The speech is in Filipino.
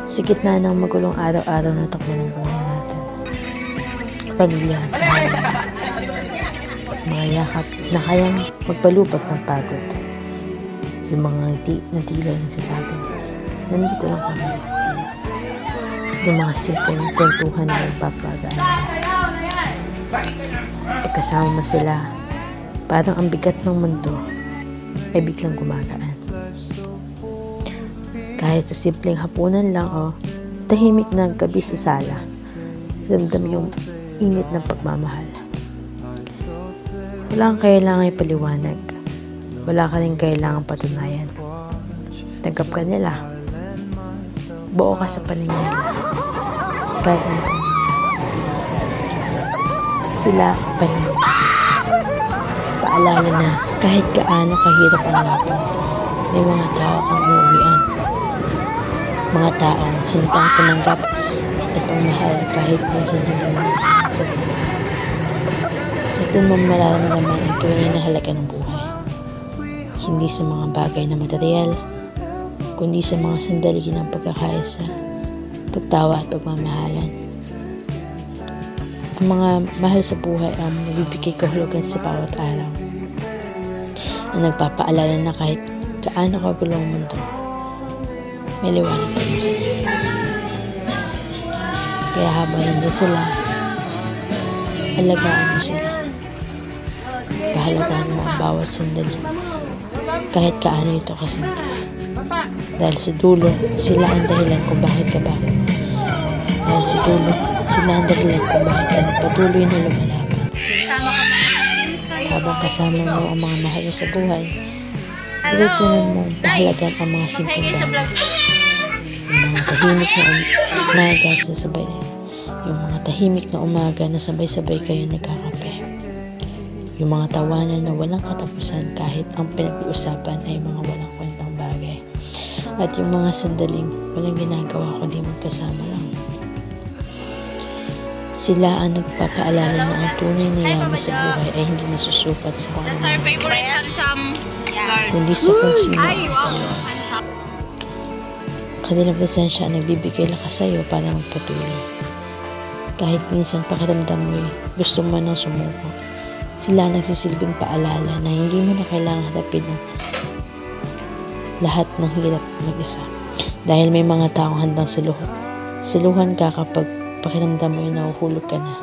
Sa gitna ng magulong araw-araw na takbo ng buhay natin, pamilya, mga yakap na kayang magpalubag ng pagod, yung mga ngiti na tila nagsasabi, nandito lang kami. Yung mga simpleng kwentuhan na magpapagaan. Pagkasama mo sila, parang ang bigat ng mundo ay biglang gumagaan. Kahit sa simpleng hapunan lang o tahimik na gabi sa sala, ramdam yung init ng pagmamahal. Wala kang kailangan ipaliwanag. Wala ka rin kailangan patunayan. Tanggap ka nila. Buo ka sa paningin nila. Kahit ano pa. Sila pa rin. Paalala na kahit gaano kahirap ang laban, may mga tao kang uuwian. Mga taong handang tumanggap at pagmahal kahit minsan hindi mo sagot. Ito mo mararamdaman ang tunay na halaga ng buhay. Hindi sa mga bagay na material, kundi sa mga sandali ng pagkakaisa, pagtawa at pagmamahalan. Ang mga mahal sa buhay ang magbibigay kahulugan sa bawat araw. Ang nagpapaalala na kahit gaano kagulo ang mundo, may liwanag pa rin sila. Kaya habang nandun sila, alagaan mo sila. Kahalagaan mo ang bawat sandali, kahit kaano ito kasimple. Dahil sa dulo, sila ang dahilan kung bakit ka ba. Dahil sa dulo, sila ang dahilan kung bakit ka patuloy na lumalaban. Habang kasama mo ang mga mahal mo sa buhay, tutunan mo pahalagan ang mga simpleng bagay. Yung mga tahimik na umaga sa sabay. Yung mga tahimik na umaga na sabay-sabay kayo nagkakape. Yung mga tawanan na walang katapusan kahit ang pinag-uusapan ay mga walang kwentang bagay. At yung mga sandaling walang ginagawa kundi magkasama lang. Sila ang nagpapaalala na ang tunay na yaman sa buhay ay hindi nasusukat sa kung ano, kundi sa kung sino ang kasama. Kanilang presensya ang nagbibigay lakas sa iyo para magpatuloy. Kahit minsan pakiramdam mo gusto mo nang sumuko, sila nagsisilbing paalala na hindi mo na kailangang harapin ang lahat ng hirap mag-isa. Dahil may mga taong handang siluhan ka kapag pakiramdam mo nahuhulog ka na.